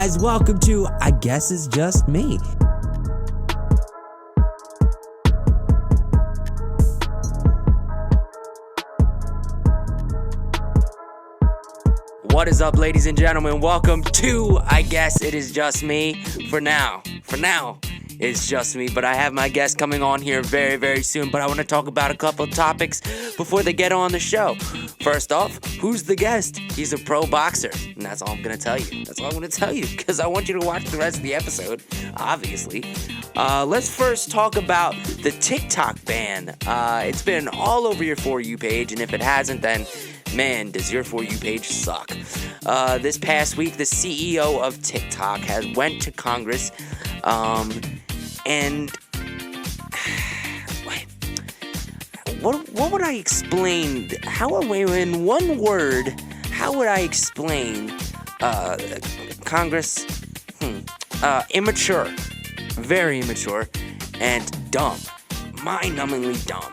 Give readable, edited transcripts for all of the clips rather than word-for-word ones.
Guys, welcome to I Guess It's Just Me. What is up, ladies and gentlemen? Welcome to I Guess It Is Just Me. For now, it's just me, but I have my guest coming on here very, very soon. But I want to talk about a couple of topics before they get on the show. First off, who's the guest? He's a pro boxer, and that's all I'm going to tell you. That's all I'm going to tell you, because I want you to watch the rest of the episode, obviously. Let's first talk about the TikTok ban. It's been all over your For You page, and if it hasn't, then man, does your For You page suck. This past week, the CEO of TikTok has went to Congress, and what would I explain? In one word, how would I explain Congress? Immature, very immature, and dumb, mind-numbingly dumb.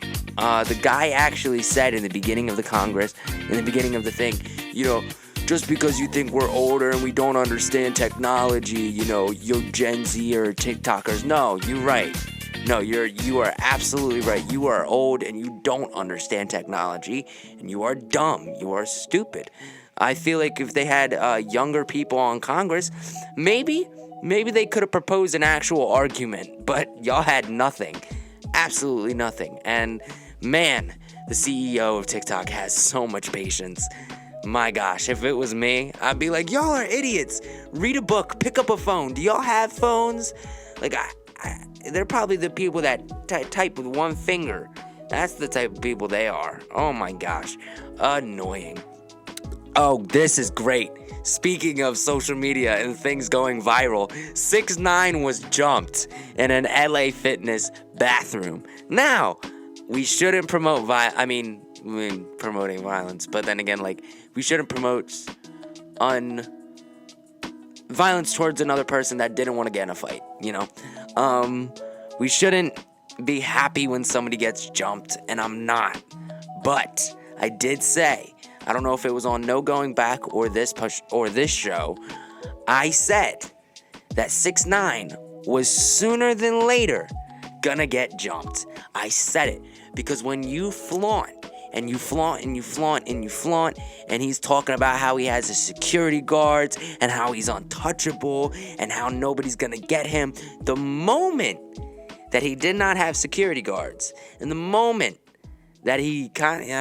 The guy actually said in the beginning of the Congress, in the beginning of the thing, just because you think we're older and we don't understand technology, you Gen Z or TikTokers. No, you're right. No, you are absolutely right. You are old and you don't understand technology, and you are dumb. You are stupid. I feel like if they had younger people on Congress, maybe they could have proposed an actual argument, but y'all had nothing. Absolutely nothing. And man, the CEO of TikTok has so much patience. My gosh, if it was me, I'd be like, y'all are idiots. Read a book, pick up a phone. Do y'all have phones? Like, they're probably the people that type with one finger. That's the type of people they are. Oh my gosh, annoying. Oh, this is great. Speaking of social media and things going viral, 6ix9ine was jumped in an LA Fitness bathroom. Now, we shouldn't promote promoting violence, but then again, we shouldn't promote violence towards another person that didn't want to get in a fight, We shouldn't be happy when somebody gets jumped, and I'm not. But I did say, I don't know if it was on No Going Back or this show, I said that 6ix9ine was sooner than later gonna get jumped. I said it because when you flaunt and you flaunt and you flaunt and you flaunt, and he's talking about how he has his security guards and how he's untouchable and how nobody's gonna get him, the moment that he did not have security guards, and the moment that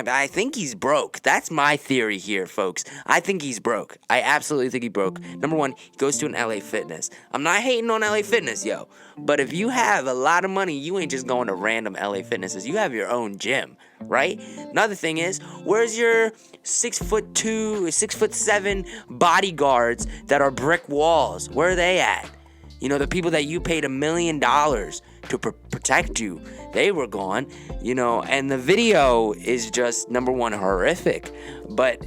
I think he's broke. That's my theory here, folks. I think he's broke. I absolutely think he broke. Number one, he goes to an LA Fitness. I'm not hating on LA Fitness, yo. But if you have a lot of money, you ain't just going to random LA Fitnesses. You have your own gym, right? Another thing is, where's your 6'2", 6'7" bodyguards that are brick walls? Where are they at? The people that you paid $1 million to protect you, they were gone, and the video is just, number one, horrific, but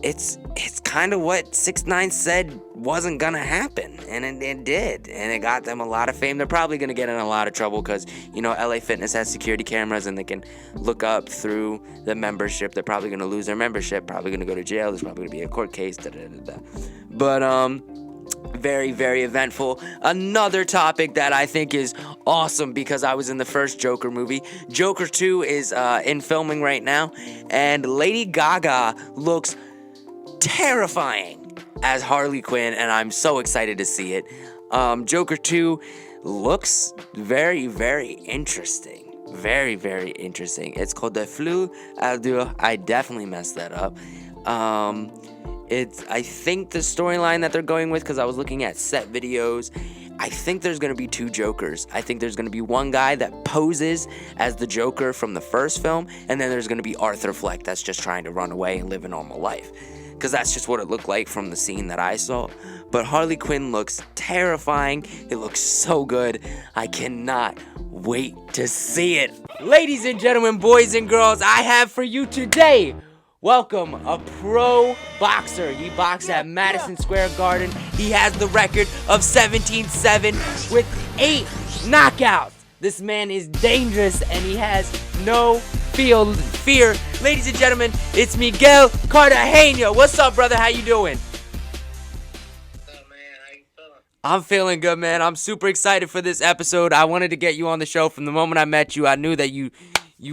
it's kind of what 6ix9ine said wasn't gonna happen, and it did, and it got them a lot of fame. They're probably gonna get in a lot of trouble because, LA Fitness has security cameras and they can look up through the membership. They're probably gonna lose their membership, probably gonna go to jail, there's probably gonna be a court case, but, very, very eventful. Another topic that I think is awesome because I was in the first Joker movie. Joker 2 is in filming right now, and Lady Gaga looks terrifying as Harley Quinn, and I'm so excited to see it. Joker 2 looks very, very interesting. Very, very interesting. It's called The Flou à Deux. I definitely messed that up. I think the storyline that they're going with, because I was looking at set videos, I think there's going to be two Jokers. I think there's going to be one guy that poses as the Joker from the first film, and then there's going to be Arthur Fleck that's just trying to run away and live a normal life. Because that's just what it looked like from the scene that I saw. But Harley Quinn looks terrifying. It looks so good. I cannot wait to see it. Ladies and gentlemen, boys and girls, I have for you today, welcome a pro boxer. He boxed at Madison Square Garden. He has the record of 17-7 with 8 knockouts. This man is dangerous and he has no fear. Ladies and gentlemen, it's Miguel Cartagena. What's up, brother? How you doing? What's up, man? I'm feeling good, man. I'm super excited for this episode. I wanted to get you on the show from the moment I met you. I knew that you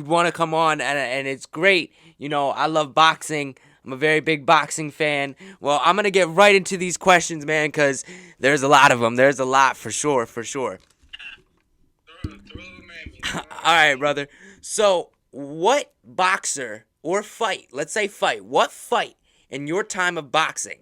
want to come on, and it's great. I love boxing. I'm a very big boxing fan. Well, I'm gonna get right into these questions, man, because there's a lot of them. There's a lot for sure, for sure. Throw them at me. All right, brother. So, what boxer or fight? Let's say fight. What fight in your time of boxing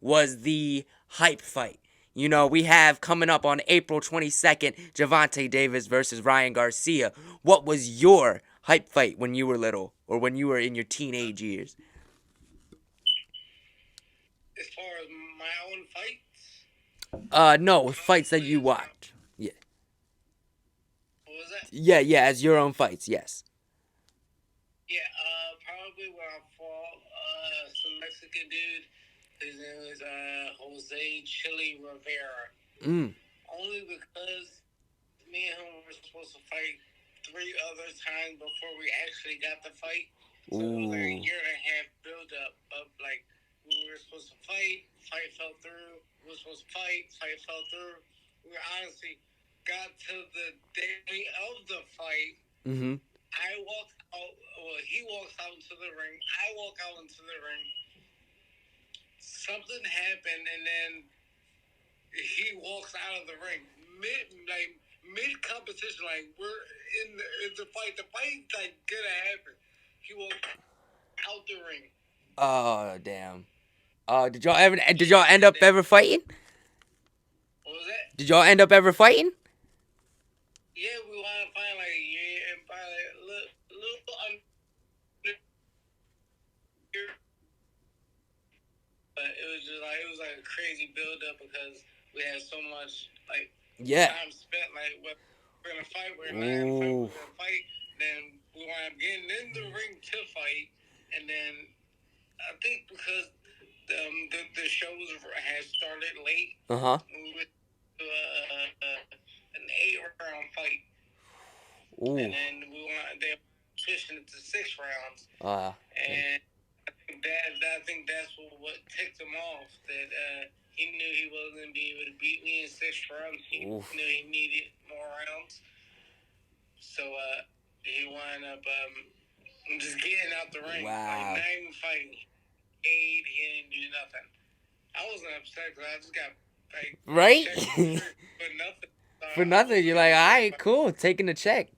was the hype fight? We have coming up on April 22nd, Gervonta Davis versus Ryan Garcia. What was your hype fight when you were little or when you were in your teenage years? As far as my own fights, No, fights that you watched. Yeah, what was that? yeah, as your own fights. Yes. Yeah, probably when I fought some Mexican dude. His name was Jose Chili Rivera. Mm. Only because me and him were supposed to fight 3 other times before we actually got the fight. So it was like a year and a half build up of like we were supposed to fight fell through. We were supposed to fight fell through. We honestly got to the day of the fight. Mm-hmm. I walked out. Well, he walks out into the ring. I walk out into the ring. Something happened, and then he walks out of the ring mid competition. Like we're in the fight. The fight's like gonna happen. He walked out the ring. Oh, damn. Did y'all end up ever fighting? What was that? Did y'all end up ever fighting? Yeah, we want to find like a year and probably a little under. But it was like a crazy build up because we had so much like time spent. Like we're gonna fight, we're gonna fight. Then we wound up getting in the ring to fight, and then I think because the shows had started late. We went to an 8-round fight. Ooh. And then they switching it to 6 rounds. And I think that's what ticked him off. That he knew he wasn't going to be able to beat me in 6 rounds. He knew he needed more rounds. So he wound up just getting out the ring. Wow. Like, not even fighting. He didn't do nothing. I wasn't upset because I just got like right for nothing. For nothing. You're like, all right, cool. Taking the check.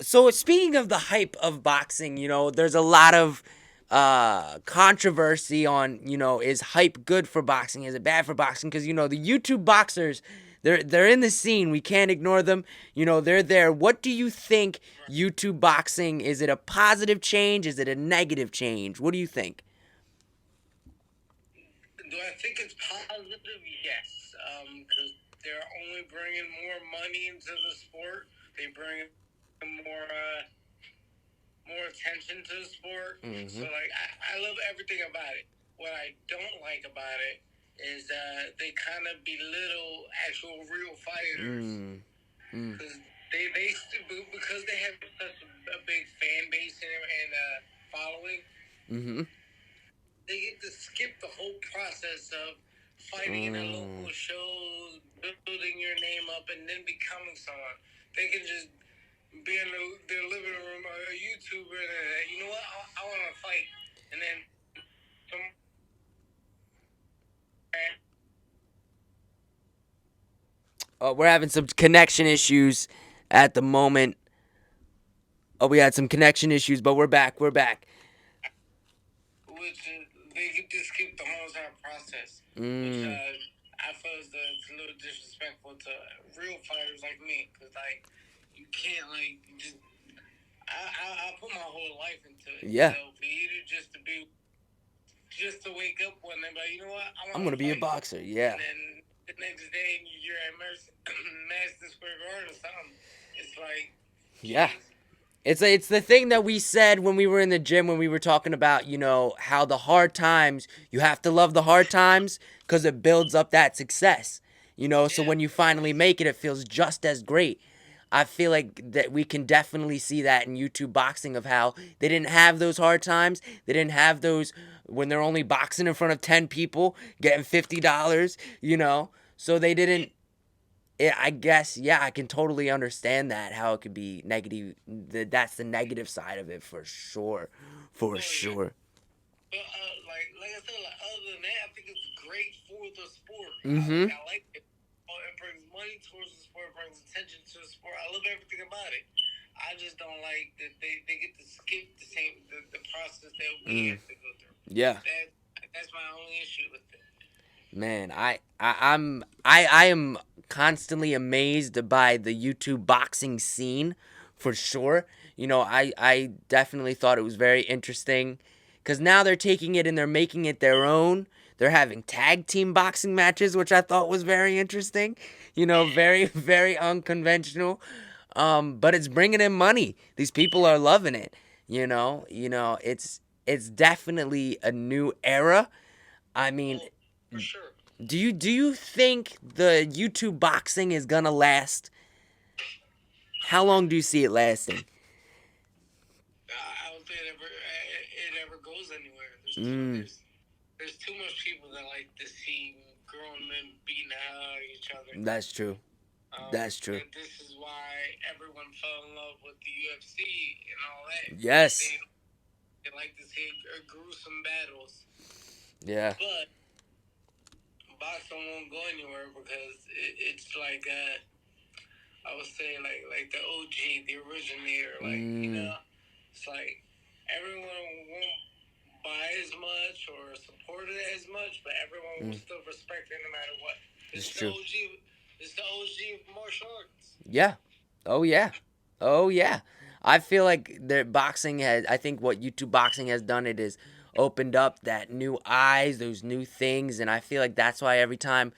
So speaking of the hype of boxing, there's a lot of controversy on, is hype good for boxing? Is it bad for boxing? Because, the YouTube boxers, they're in the scene. We can't ignore them. They're there. What do you think YouTube boxing, is it a positive change? Is it a negative change? What do you think? Do I think it's positive? Yes. Because they're only bringing more money into the sport. They bring more attention to the sport. Mm-hmm. So like I love everything about it. What I don't like about it is they kind of belittle actual real fighters because because they have such a big fan base and following. Mm-hmm. They get to skip the whole process of fighting in a local shows, building your name up, and then becoming someone. They can just be in their living room, a YouTuber, and you know what? I want to fight, and then we're having some connection issues at the moment. We had some connection issues, but we're back. Which they get to skip the whole entire process. Which I feel it's a little disrespectful to real fighters like me, because like you can't like just. I put my whole life into it. Yeah. So for you to wake up one day, like, you know what? I'm gonna be a boxer. Yeah. And then the next day you're at Madison Square Garden or something. It's like. Yeah. It's the thing that we said when we were in the gym, when we were talking about, how the hard times, you have to love the hard times because it builds up that success. So when you finally make it, it feels just as great. I feel like that we can definitely see that in YouTube boxing of how they didn't have those hard times. They didn't have those when they're only boxing in front of 10 people getting $50, you know? So they didn't I guess, yeah, I can totally understand that how it could be negative. That's the negative side of it for sure. For sure. But like I said, like, other than that, I think it's great for the sport. Mm-hmm. I like it. It brings money towards the sport, brings attention to the sport. I love everything about it. I just don't like that they get to skip the process that we have to go through. Yeah. That's my only issue with it. Man, I am constantly amazed by the YouTube boxing scene, for sure. You know, I definitely thought it was very interesting, because now they're taking it and they're making it their own. They're having tag team boxing matches, which I thought was very interesting. You know, very very unconventional. But it's bringing in money. These people are loving it. It's definitely a new era. I mean, for sure. do you think the YouTube boxing is gonna last? How long do you see it lasting? I don't think it ever goes anywhere. There's too much people that like to see grown men beating out each other. That's true. That's true. And this is why everyone fell in love with the UFC and all that. Yes. They like to see gruesome battles. Yeah. But boxing won't go anywhere because it's like I would say like the OG, the originator. Like it's like everyone won't buy as much or support it as much, but everyone will still respect it no matter what. It's true. It's the OG of martial arts. Yeah. Oh yeah. Oh yeah. I feel like I think what YouTube boxing has done, it is opened up that new eyes, those new things, and I feel like that's why every time,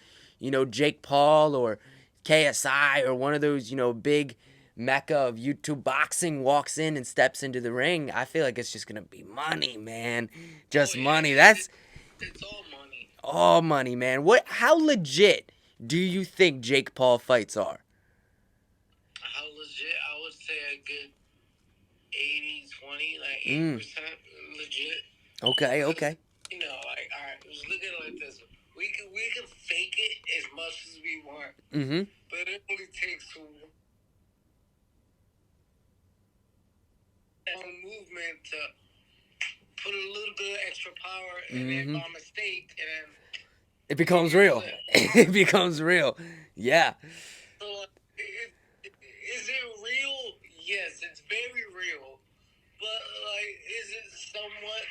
Jake Paul or KSI or one of those, big mecca of YouTube boxing walks in and steps into the ring, I feel like it's just gonna be money, man. Just money. It's all money. All money, man. How legit do you think Jake Paul fights are? How legit? I would say a good 80-20, like 80% legit. Okay. Like, all right, let's look at it like this. We can fake it as much as we want. Mm-hmm. But it only takes one movement to put a little bit of extra power, and then by mistake, and then it becomes real. It becomes real. Yeah. So, is it real? Yes, it's very real. But, is it somewhat,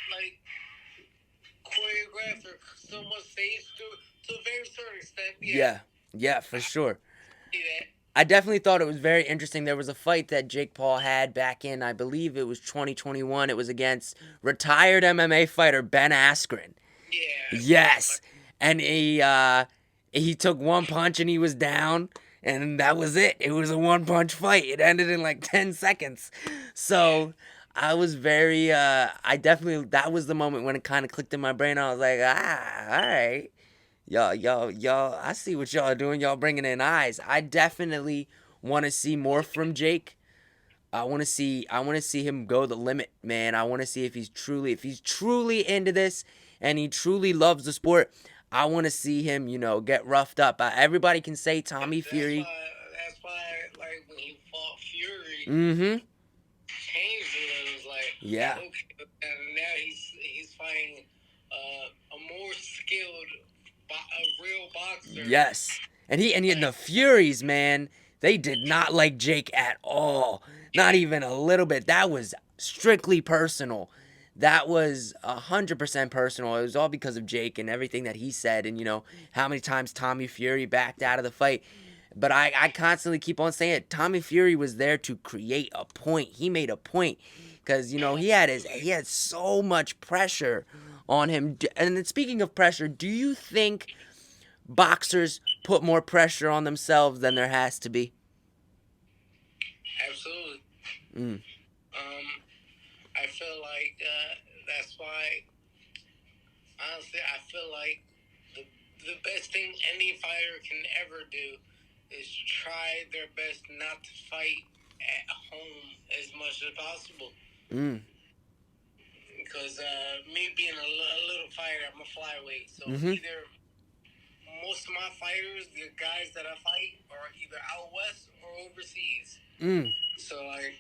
choreographed or somewhat staged to a very certain extent? Yeah. Yeah, for sure. See that? I definitely thought it was very interesting. There was a fight that Jake Paul had back in, I believe it was 2021. It was against retired MMA fighter Ben Askren. Yeah. Yes. And he took one punch and he was down, and that was it. It was a one-punch fight. It ended in 10 seconds. So I was very, that was the moment when it kind of clicked in my brain. I was like, all right. Y'all, I see what y'all are doing. Y'all bringing in eyes. I definitely want to see more from Jake. I want to see him go the limit, man. I want to see if he's truly into this and he truly loves the sport. I want to see him, get roughed up. Everybody can say Tommy Fury. That's why, when he fought Fury, changed it. It was like, yeah. Okay, and now he's fighting a more skilled, a real boxer. Yes, and the Furies, man, they did not like Jake at all. Not even a little bit. That was strictly personal. That was 100% personal. It was all because of Jake and everything that he said, and how many times Tommy Fury backed out of the fight. But I constantly keep on saying it. Tommy Fury was there to create a point. He made a point because he had so much pressure on him. And then speaking of pressure, do you think boxers put more pressure on themselves than there has to be? Absolutely. I feel like that's why, honestly, I feel like the best thing any fighter can ever do is try their best not to fight at home as much as possible. Because me being a little fighter, I'm a flyweight, so either most of my fighters, the guys that I fight, are either out west or overseas. So like,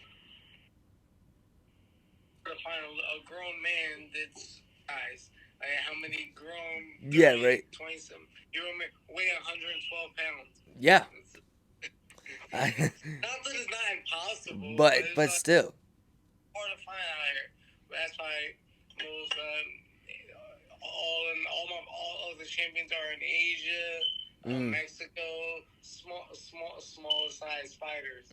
to find a grown man that's guys. Like how many grown 30, right. 20 some you weigh 112 pounds. Yeah. Not that it's not impossible, but it's still. hard to find out here. That's why most all of the champions are in Asia, Mexico, small size fighters.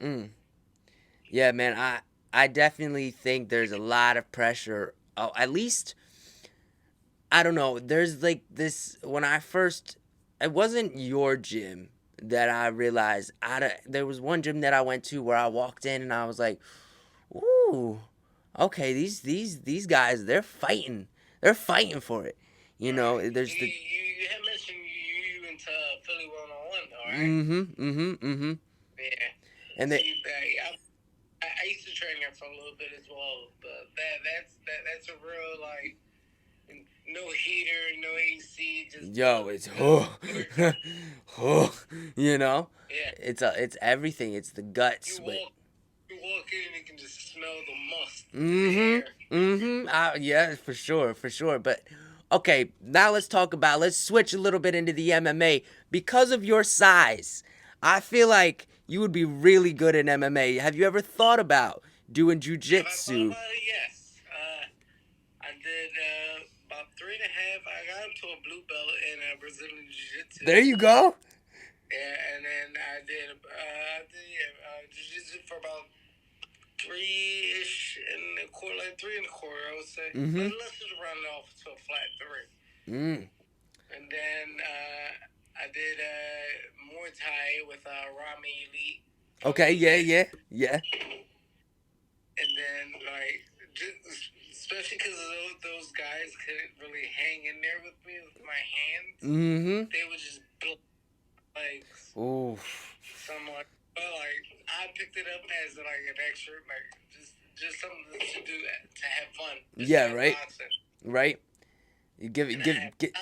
Yeah, man, I definitely think there's a lot of pressure. Oh, at least I don't know. There's like this when I first it wasn't your gym that I realized there was one gym that I went to where I walked in and I was like, "Ooh, okay, these guys, they're fighting. They're fighting for it." You know, there's the you had mentioned you into Philly 101 though, right? Yeah. And they I used to train there for a little bit as well, but that's a real like no heater, no AC, just it's you know, yeah. It's everything. It's the guts. You walk in and you can just smell the must. Yeah, for sure. But okay, now let's switch a little bit into the MMA. Because of your size, I feel like you would be really good in MMA. Have you ever thought about doing jujitsu? Yes. I did about 3.5. I got into a blue belt in Brazilian Jiu-Jitsu. There you go. Yeah, and then I did Jiu-Jitsu for about 3-ish and a quarter, like 3.25, I would say. But let's just round it off to a flat 3. And then I did Muay Thai with Rami Elite. Okay, yeah. And then, like, especially because those guys couldn't really hang in there with me with my hands. They would just blow legs. Ooh. So I'm like, well, like, I picked it up as like an extra, like, just something to do to have fun. Yeah, right. Boxing. Right. You I had to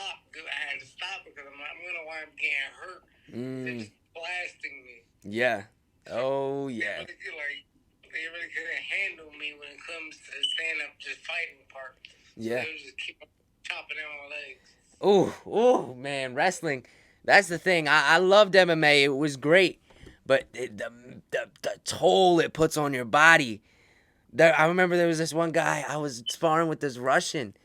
stop because I'm gonna wind up getting hurt. They're just blasting me. Yeah. Oh yeah. They really couldn't handle me when it comes to the stand-up, just fighting part. Yeah. So they would just keep chopping down my legs. Oh, man, wrestling. That's the thing. I loved MMA. It was great, but the toll it puts on your body. I remember there was this one guy. I was sparring with this Russian,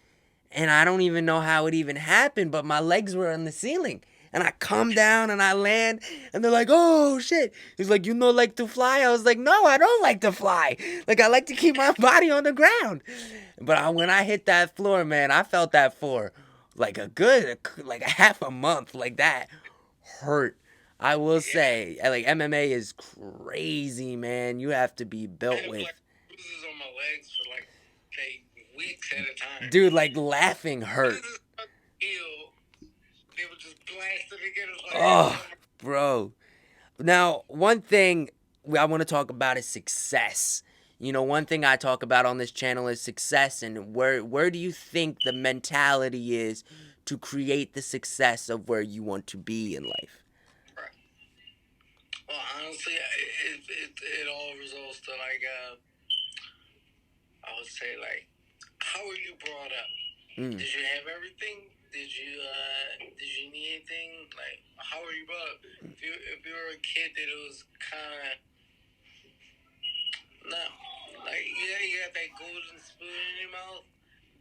and I don't even know how it even happened, but my legs were on the ceiling. And I come down and I land, and they're like, "Oh shit!" He's like, "You know, like to fly?" I was like, "No, I don't like to fly. Like I like to keep my body on the ground." But when I hit that floor, man, I felt that for like like a half a month. Like that hurt. I will say, like MMA is crazy, man. You have to be built with. Like bruises on my legs for like weeks at a time. Dude, like laughing hurt. They would just blast it again. Oh, bro. Now, one thing I want to talk about is success. You know, one thing I talk about on this channel is success, and where do you think the mentality is to create the success of where you want to be in life? Right. Well, honestly, it all results to like I would say like how were you brought up? Did you have everything? Did you need anything? Like, how were you brought up? If you were a kid that was kind of not like you got that golden spoon in your mouth,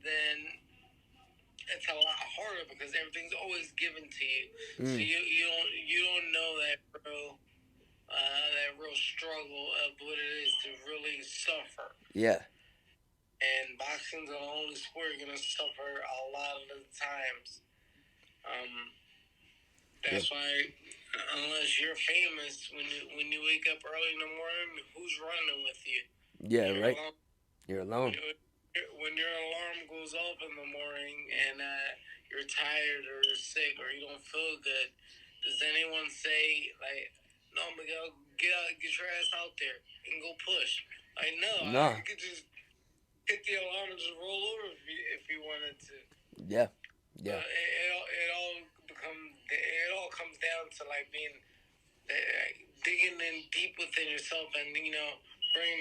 then it's a lot harder because everything's always given to you. So you don't know that real struggle of what it is to really suffer. Yeah. And boxing's the only sport you're gonna suffer a lot of the times. That's why, unless you're famous, when you wake up early in the morning, who's running with you? Yeah, right. You're alone. When your alarm goes off in the morning and you're tired or you're sick or you don't feel good, does anyone say like, no, Miguel, get your ass out there and go push. Like, no, No. you could just hit the alarm and just roll over if you wanted to. Yeah. Yeah. It all comes down to like being digging in deep within yourself and bringing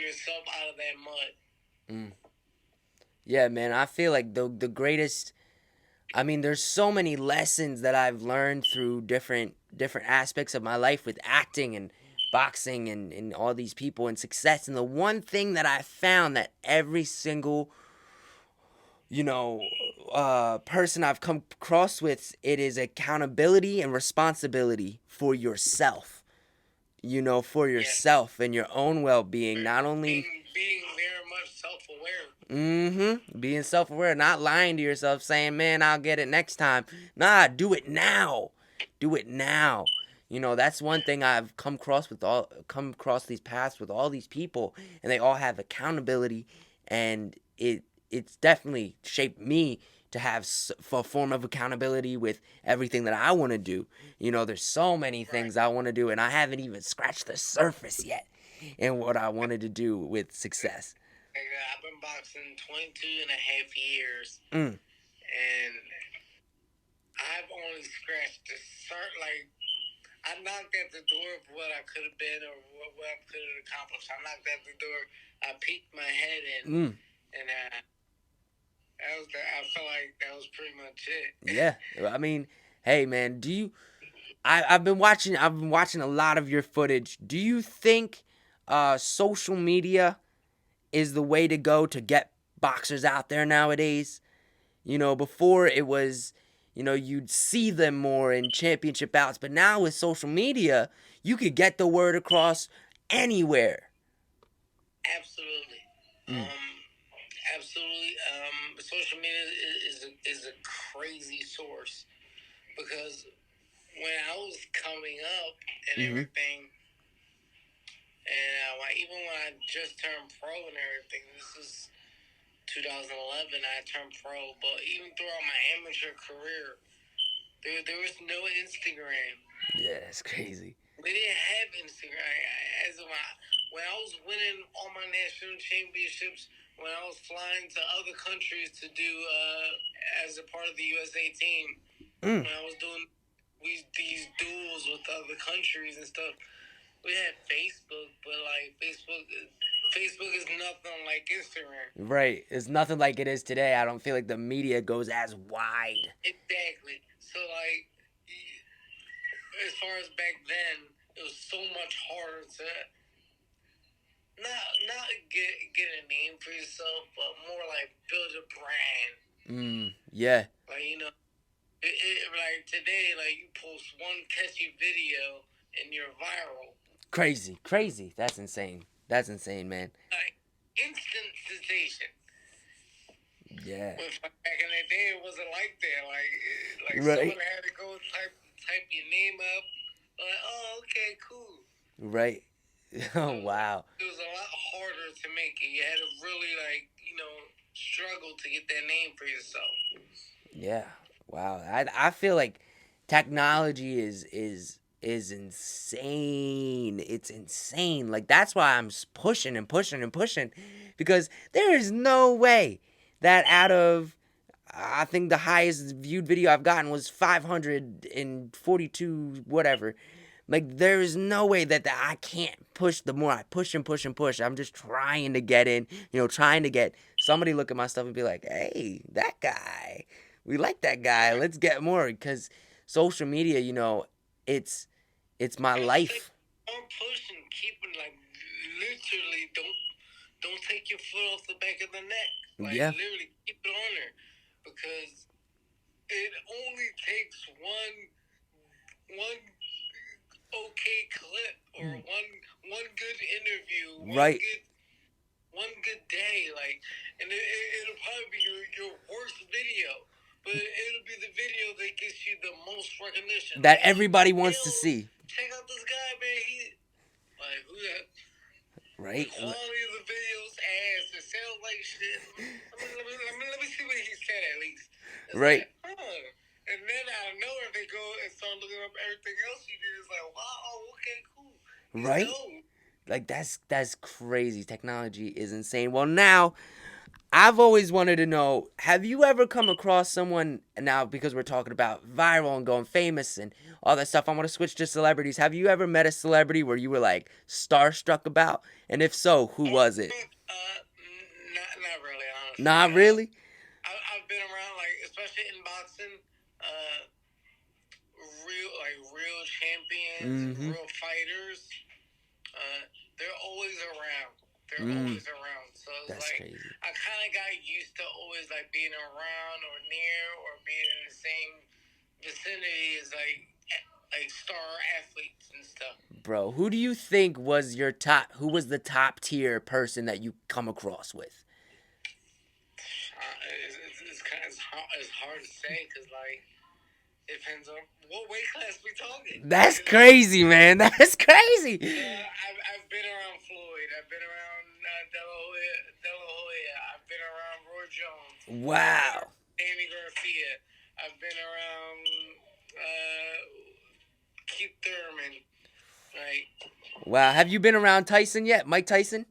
yourself out of that mud. Yeah, man. I feel like the greatest. I mean, there's so many lessons that I've learned through different aspects of my life with acting and boxing and all these people and success. And the one thing that I found that every single person I've come across with, it is accountability and responsibility for yourself. For yourself and your own well-being. Not only being very much self-aware. Being self-aware, not lying to yourself, saying, "Man, I'll get it next time." Nah, do it now. Do it now. That's one thing I've come across these paths with all these people, and they all have accountability, and it's definitely shaped me to have a form of accountability with everything that I want to do. There's so many things I want to do, and I haven't even scratched the surface yet in what I wanted to do with success. I've been boxing 22 and a half years, and I've only scratched the surface. Like, I knocked at the door of what I could have been or what I could have accomplished. I knocked at the door. I peeked my head in, and I felt like that was pretty much it. Yeah, I mean, hey man, I've been watching a lot of your footage. Do you think social media is the way to go to get boxers out there nowadays? Before it was, you'd see them more in championship bouts, but now with social media, you could get the word across anywhere. Absolutely. Absolutely. Social media is a crazy source because when I was coming up and everything, and even when I just turned pro and everything, this is 2011, I turned pro, but even throughout my amateur career, there was no Instagram. Yeah, it's crazy. We didn't have Instagram. When I was winning all my national championships, when I was flying to other countries to do as a part of the USA team, when I was doing these duels with other countries and stuff, we had Facebook, but like Facebook is nothing like Instagram. Right, it's nothing like it is today. I don't feel like the media goes as wide. Exactly. So like, as far as back then, it was so much harder to not get a name for yourself, but more like build a brand. Yeah. Like like today, like you post one catchy video and you're viral. Crazy. That's insane, man. Like instant sensation. Yeah. But back in the day, it wasn't like that. Like right. Someone had to go type your name up. Like, oh, okay, cool. Right. Oh, wow. It was a lot harder to make it. You had to really, struggle to get that name for yourself. Yeah. Wow. I feel like technology is insane. It's insane. Like, that's why I'm pushing and pushing and pushing, because there is no way that out of, I think the highest viewed video I've gotten was 542 whatever. Like, there is no way that I can't push. The more I push and push and push, I'm just trying to get in, trying to get somebody look at my stuff and be like, hey, that guy, we like that guy, let's get more. Because social media, it's my life. Don't push and keep it, literally, don't take your foot off the back of the neck. Literally keep it on there, because it only takes one okay clip or one good interview, one good day, and it'll probably be your worst video, but it'll be the video that gets you the most recognition. That everybody wants to see. Check out this guy, man. Who that? Right. The quality of the video's ass. It sounds like shit. Let me see what he said at least. It's right. And And then out of nowhere, they go and start looking up everything else you did. It's like, wow, okay, cool. Right? Dope. Like that's crazy. Technology is insane. Well, now I've always wanted to know, have you ever come across someone, now because we're talking about viral and going famous and all that stuff, I want to switch to celebrities. Have you ever met a celebrity where you were like starstruck about? And if so, who was it? Not really, honestly. Not really? I've been around, like, especially in boxing, real champions, real fighters. They're always around. They're always around. So it's That's like crazy. I kind of got used to always like being around or near or being in the same vicinity as like star athletes and stuff. Bro, who do you think was who was the top tier person that you come across with? It's hard to say because like it depends on what weight class we talking. That's crazy, man. That's crazy. I've been around Floyd. I've been around De La Hoya. I've been around Roy Jones. Wow. Ryan Garcia. I've been around Keith Thurman. Right. Wow. Have you been around Tyson yet? Mike Tyson?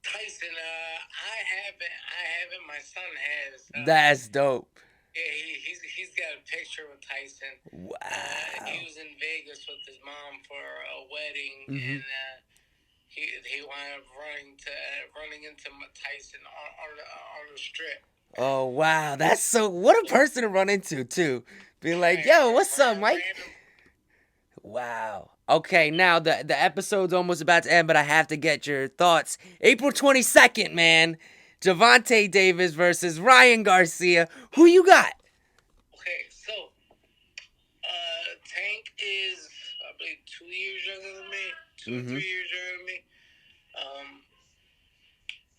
Tyson, I haven't. My son has. That's dope. Yeah, he's got a picture with Tyson. Wow. He was in Vegas with his mom for a wedding, and he wound up running into Tyson on the strip. Oh wow, that's what a person to run into too. Be like, yo, what's up, Mike? Wow. Okay, now the episode's almost about to end, but I have to get your thoughts. April 22nd, man. Gervonta Davis versus Ryan Garcia. Who you got? Okay, so Tank is, I believe, 2 years younger than me. 2 or 3 years younger than me.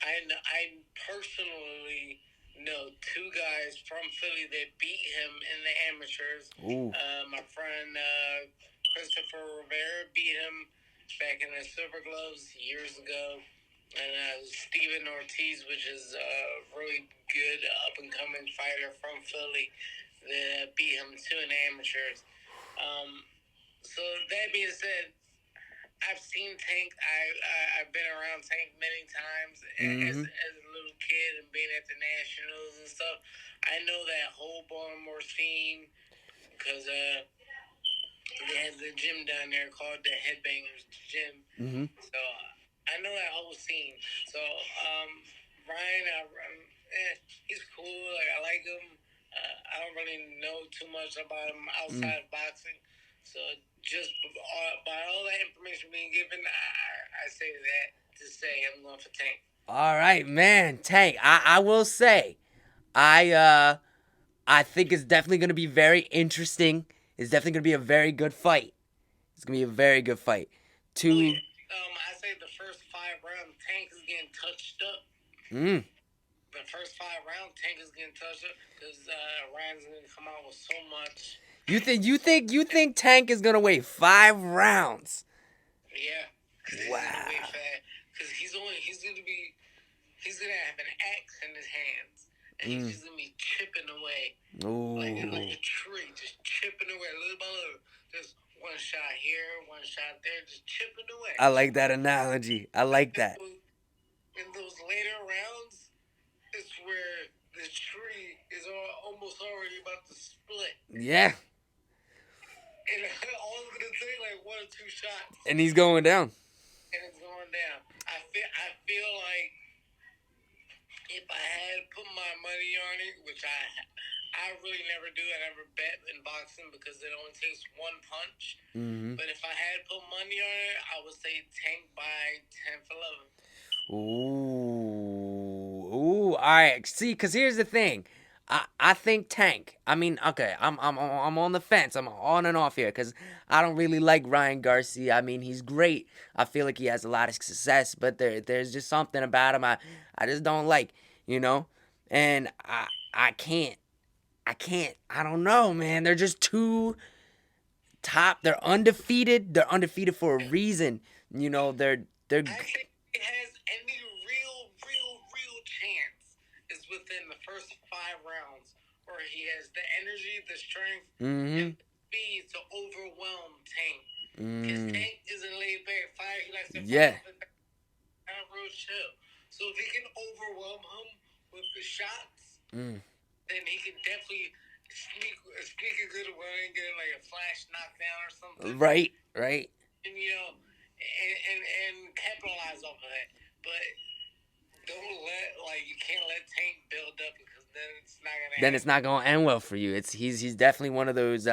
I personally know 2 guys from Philly that beat him in the amateurs. My friend Christopher Rivera beat him back in the Silver Gloves years ago. And Steven Ortiz, which is a really good up-and-coming fighter from Philly, that beat him too in the amateurs. So that being said, I've seen Tank. I've been around Tank many times as a little kid and being at the Nationals and stuff. I know that whole Baltimore scene because they had the gym down there called the Headbangers Gym. So I know that whole scene. So Ryan, he's cool. Like, I like him. I don't really know too much about him outside of boxing. So just by all that information being given, I say that to say I'm going for Tank. All right, man, Tank. I will say, I think it's definitely going to be very interesting. It's definitely going to be a very good fight. It's going to be a very good fight. I say the first 5 rounds, Tank is getting touched up. The first 5 rounds, Tank is getting touched up because Ryan's going to come out with so much. You think Tank is going to wait 5 rounds? Yeah. Wow. Because he's going to have an axe in his hands. And he's just going to be chipping away. Like a tree, just chipping away little by little. Just one shot here, one shot there, just chipping away. I like that analogy. I like that. In those later rounds, it's where the tree is almost already about to split. Yeah. And all it's going to take like 1 or 2 shots. And he's going down. And it's going down. I feel like if I had put my money on it, which I really never do. I never bet in boxing because it only takes 1 punch. But if I had put money on it, I would say Tank by 10-11. Ooh. All right. See, because here's the thing. I think Tank. I mean, okay, I'm on the fence. I'm on and off here because I don't really like Ryan Garcia. I mean, he's great. I feel like he has a lot of success, but there's just something about him I just don't like, And I can't. I don't know, man. They're just too top. They're undefeated. They're undefeated for a reason. They're. I think it has any real chance is within the first 5 rounds, or he has the energy, the strength, Mm-hmm. and the speed to overwhelm Tank. Because Tank isn't laid back. Fire, he likes to Yeah. kind of real chill. So if he can overwhelm him with the shots, then he can definitely sneak a good one and get like a flash knockdown or something. Right. And and capitalize off of that. But you can't let Tank build up because then it's not gonna. Then it's not gonna end well for you. He's definitely one of those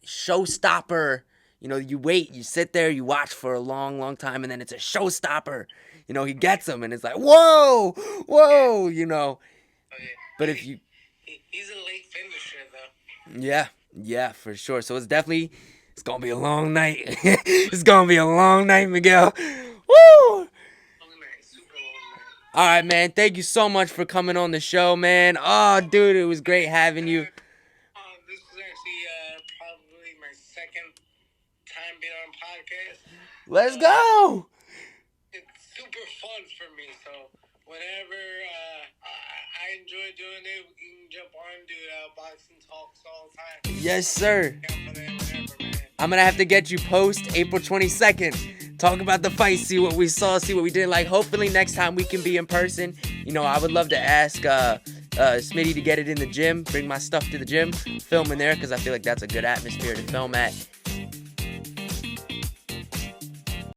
showstopper. You wait, you sit there, you watch for a long, long time, and then it's a showstopper. He gets them, and it's like, whoa. Oh, yeah. But if you, he's a late finisher though. yeah, for sure. So it's gonna be a long night. It's gonna be a long night, Miguel. Woo! Long night, super long night. All right, man. Thank you so much for coming on the show, man. Oh, dude, it was great having you. This was actually probably my second time being on podcast. Let's go. It's super fun for me, so whenever I enjoy doing it, we can jump on, do boxing talks all the time. Yes, sir. Whenever, man. I'm gonna have to get you post April 22nd. Talk about the fight, see what we saw, see what we did. Like, hopefully next time we can be in person. I would love to ask Smitty to get it in the gym, bring my stuff to the gym, film in there, because I feel like that's a good atmosphere to film at.